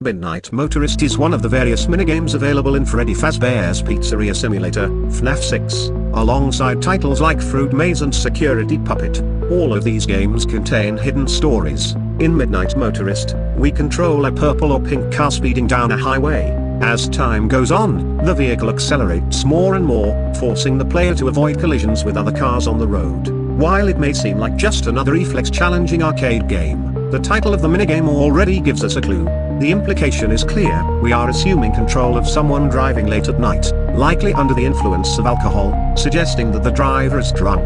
Midnight Motorist is one of the various minigames available in Freddy Fazbear's Pizzeria Simulator, FNaF 6, alongside titles like Fruit Maze and Security Puppet. All of these games contain hidden stories. In Midnight Motorist, we control a purple or pink car speeding down a highway. As time goes on, the vehicle accelerates more and more, forcing the player to avoid collisions with other cars on the road. While it may seem like just another reflex-challenging arcade game, the title of the minigame already gives us a clue. The implication is clear: we are assuming control of someone driving late at night, likely under the influence of alcohol, suggesting that the driver is drunk.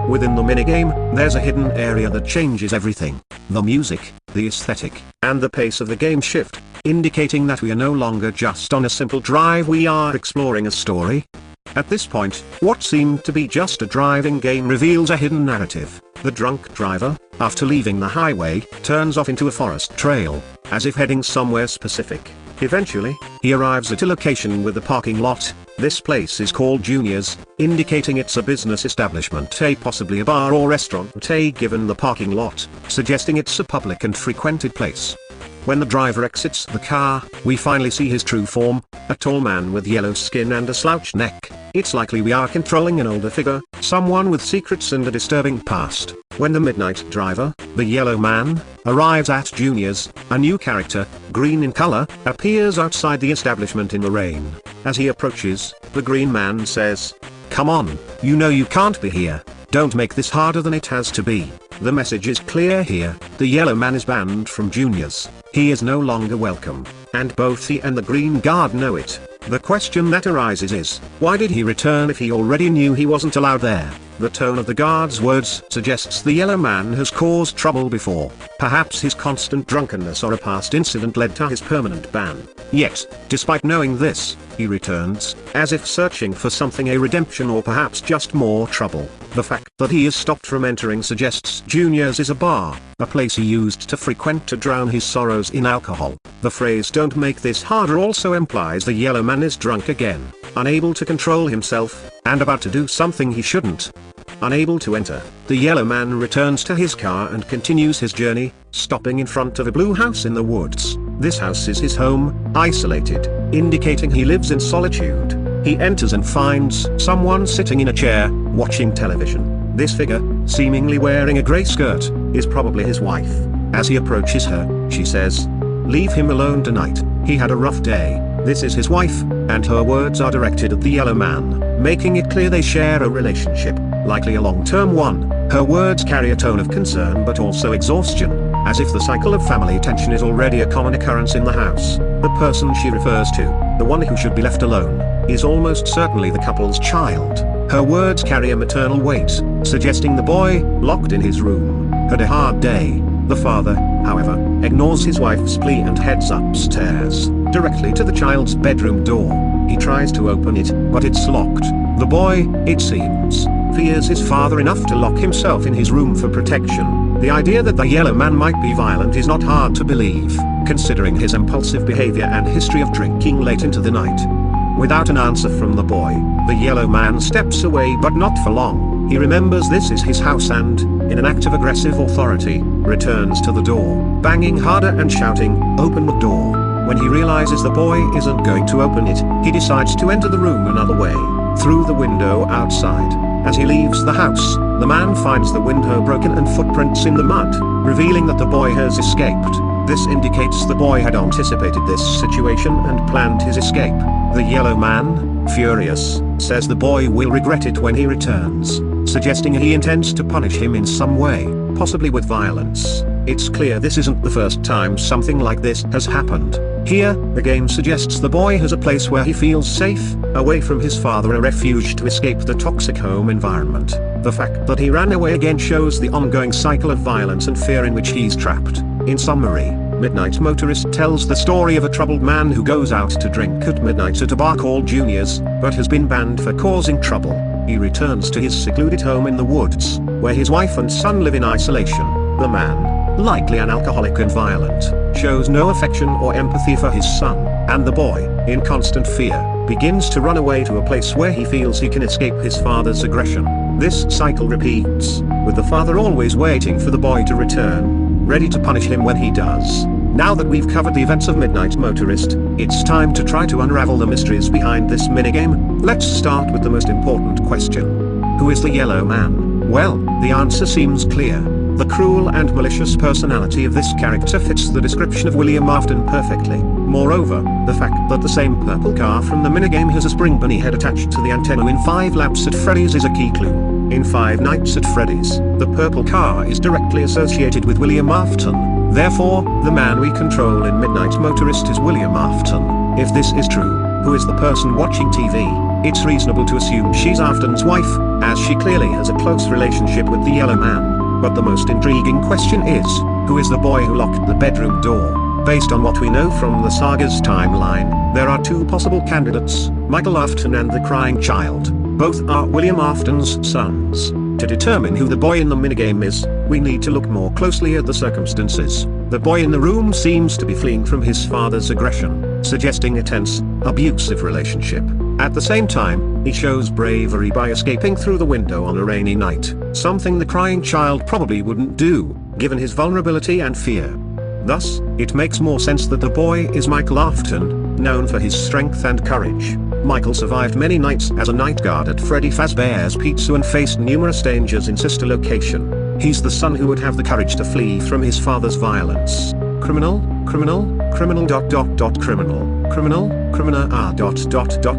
Within the minigame, there's a hidden area that changes everything. The music, the aesthetic, and the pace of the game shift, indicating that we are no longer just on a simple drive, we are exploring a story. At this point, what seemed to be just a driving game reveals a hidden narrative. The drunk driver, after leaving the highway, turns off into a forest trail, as if heading somewhere specific. Eventually, he arrives at a location with a parking lot. This place is called Junior's, indicating it's a business establishment, possibly a bar or restaurant, given the parking lot, suggesting it's a public and frequented place. When the driver exits the car, we finally see his true form, a tall man with yellow skin and a slouched neck. It's likely we are controlling an older figure, someone with secrets and a disturbing past. When the midnight driver, the yellow man, arrives at Junior's, a new character, green in color, appears outside the establishment in the rain. As he approaches, the green man says, "Come on, you know you can't be here. Don't make this harder than it has to be." The message is clear here: the yellow man is banned from Junior's. He is no longer welcome, and both he and the green guard know it. The question that arises is, why did he return if he already knew he wasn't allowed there? The tone of the guard's words suggests the yellow man has caused trouble before. Perhaps his constant drunkenness or a past incident led to his permanent ban. Yet, despite knowing this, he returns, as if searching for something, a redemption or perhaps just more trouble. The fact that he is stopped from entering suggests Junior's is a bar, a place he used to frequent to drown his sorrows in alcohol. The phrase "don't make this harder" also implies the yellow man is drunk again, unable to control himself, and about to do something he shouldn't. Unable to enter, the yellow man returns to his car and continues his journey, stopping in front of a blue house in the woods. This house is his home, isolated, indicating he lives in solitude. He enters and finds someone sitting in a chair, watching television. This figure, seemingly wearing a grey skirt, is probably his wife. As he approaches her, she says, "Leave him alone tonight, he had a rough day." This is his wife, and her words are directed at the yellow man, making it clear they share a relationship, likely a long-term one. Her words carry a tone of concern but also exhaustion, as if the cycle of family tension is already a common occurrence in the house. The person she refers to, the one who should be left alone, is almost certainly the couple's child. Her words carry a maternal weight, suggesting the boy, locked in his room, had a hard day. The father, however, ignores his wife's plea and heads upstairs, directly to the child's bedroom door. He tries to open it, but it's locked. The boy, it seems, fears his father enough to lock himself in his room for protection. The idea that the yellow man might be violent is not hard to believe, considering his impulsive behavior and history of drinking late into the night. Without an answer from the boy, the yellow man steps away, but not for long. He remembers this is his house and, in an act of aggressive authority, returns to the door, banging harder and shouting, "Open the door." When he realizes the boy isn't going to open it, he decides to enter the room another way, through the window outside. As he leaves the house, the man finds the window broken and footprints in the mud, revealing that the boy has escaped. This indicates the boy had anticipated this situation and planned his escape. The yellow man, furious, says the boy will regret it when he returns, suggesting he intends to punish him in some way, possibly with violence. It's clear this isn't the first time something like this has happened. Here, the game suggests the boy has a place where he feels safe, away from his father, a refuge to escape the toxic home environment. The fact that he ran away again shows the ongoing cycle of violence and fear in which he's trapped. In summary, Midnight Motorist tells the story of a troubled man who goes out to drink at midnight at a bar called Junior's, but has been banned for causing trouble. He returns to his secluded home in the woods, where his wife and son live in isolation. The man, likely an alcoholic and violent, shows no affection or empathy for his son, and the boy, in constant fear, begins to run away to a place where he feels he can escape his father's aggression. This cycle repeats, with the father always waiting for the boy to return, ready to punish him when he does. Now that we've covered the events of Midnight Motorist, it's time to try to unravel the mysteries behind this minigame. Let's start with the most important question. Who is the Yellow Man? Well, the answer seems clear. The cruel and malicious personality of this character fits the description of William Afton perfectly. Moreover, the fact that the same purple car from the minigame has a spring bunny head attached to the antenna in 5 Laps at Freddy's is a key clue. In 5 Nights at Freddy's, the purple car is directly associated with William Afton. Therefore, the man we control in Midnight Motorist is William Afton. If this is true, who is the person watching TV? It's reasonable to assume she's Afton's wife, as she clearly has a close relationship with the Yellow Man. But the most intriguing question is, who is the boy who locked the bedroom door? Based on what we know from the saga's timeline, there are 2 possible candidates, Michael Afton and the Crying Child. Both are William Afton's sons. To determine who the boy in the minigame is, we need to look more closely at the circumstances. The boy in the room seems to be fleeing from his father's aggression, suggesting a tense, abusive relationship. At the same time, he shows bravery by escaping through the window on a rainy night, something the Crying Child probably wouldn't do, given his vulnerability and fear. Thus, it makes more sense that the boy is Michael Afton, known for his strength and courage. Michael survived many nights as a night guard at Freddy Fazbear's Pizza and faced numerous dangers in sister location. He's the son who would have the courage to flee from his father's violence. Criminal, criminal, criminal criminal, criminal,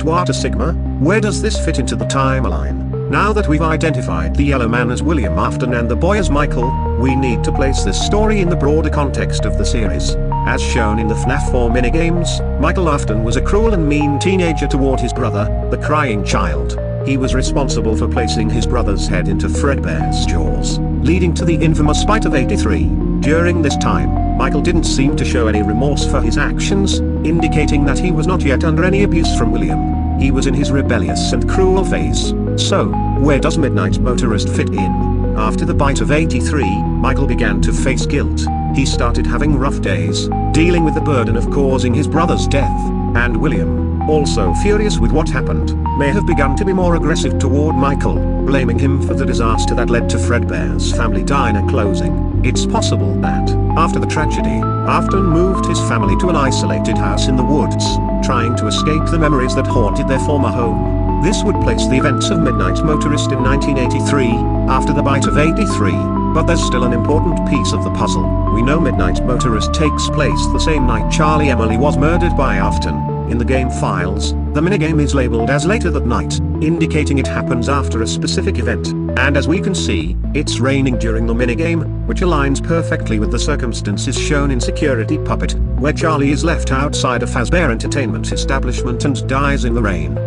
what a sigma? Where does this fit into the timeline? Now that we've identified the Yellow Man as William Afton and the boy as Michael, we need to place this story in the broader context of the series. As shown in the FNaF 4 minigames, Michael Afton was a cruel and mean teenager toward his brother, the Crying Child. He was responsible for placing his brother's head into Fredbear's jaws, leading to the infamous Bite of 83. During this time, Michael didn't seem to show any remorse for his actions, indicating that he was not yet under any abuse from William. He was in his rebellious and cruel phase. So, where does Midnight Motorist fit in? After the Bite of 83, Michael began to face guilt. He started having rough days, dealing with the burden of causing his brother's death. And William, also furious with what happened, may have begun to be more aggressive toward Michael, blaming him for the disaster that led to Fredbear's family diner closing. It's possible that, after the tragedy, Afton moved his family to an isolated house in the woods, trying to escape the memories that haunted their former home. This would place the events of Midnight Motorist in 1983, after the Bite of 83, but there's still an important piece of the puzzle. We know Midnight Motorist takes place the same night Charlie Emily was murdered by Afton. In the game files, the minigame is labeled as later that night, indicating it happens after a specific event, and as we can see, it's raining during the minigame, which aligns perfectly with the circumstances shown in Security Puppet, where Charlie is left outside a Fazbear entertainment establishment and dies in the rain.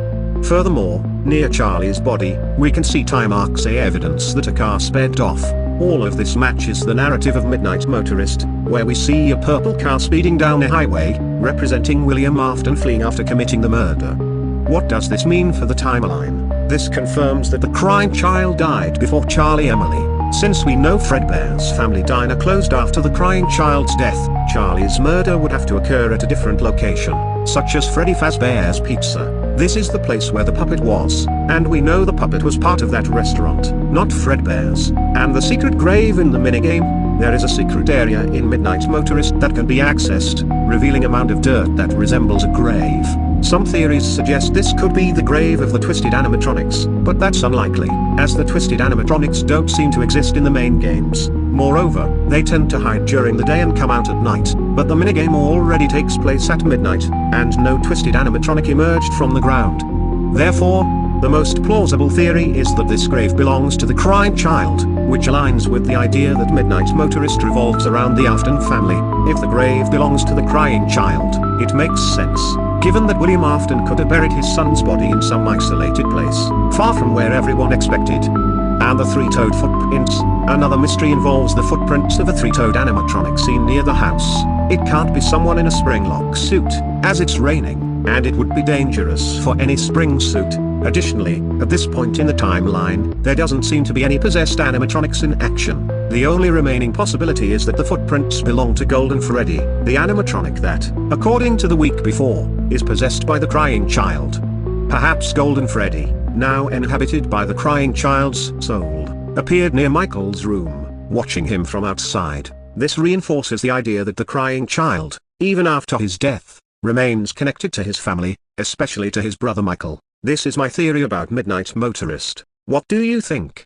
Furthermore, near Charlie's body, we can see time marks as evidence that a car sped off. All of this matches the narrative of Midnight Motorist, where we see a purple car speeding down a highway, representing William Afton fleeing after committing the murder. What does this mean for the timeline? This confirms that the Crying Child died before Charlie Emily. Since we know Fredbear's family diner closed after the Crying Child's death, Charlie's murder would have to occur at a different location, such as Freddy Fazbear's Pizza. This is the place where the puppet was, and we know the puppet was part of that restaurant, not Fredbear's. And the secret grave in the minigame? There is a secret area in Midnight Motorist that can be accessed, revealing a mound of dirt that resembles a grave. Some theories suggest this could be the grave of the Twisted Animatronics, but that's unlikely, as the Twisted Animatronics don't seem to exist in the main games. Moreover, they tend to hide during the day and come out at night, but the minigame already takes place at midnight, and no Twisted Animatronic emerged from the ground. Therefore, the most plausible theory is that this grave belongs to the Crying Child, which aligns with the idea that Midnight Motorist revolves around the Afton family. If the grave belongs to the Crying Child, it makes sense, given that William Afton could have buried his son's body in some isolated place, far from where everyone expected. And the three-toed footprints. Another mystery involves the footprints of a three-toed animatronic seen near the house. It can't be someone in a spring-lock suit, as it's raining, and it would be dangerous for any spring suit. Additionally, at this point in the timeline, there doesn't seem to be any possessed animatronics in action. The only remaining possibility is that the footprints belong to Golden Freddy, the animatronic that, according to the week before, is possessed by the Crying Child. Perhaps Golden Freddy, now inhabited by the Crying Child's soul, appeared near Michael's room, watching him from outside. This reinforces the idea that the crying child, even after his death, remains connected to his family, especially to his brother Michael. This is my theory about Midnight Motorist. What do you think?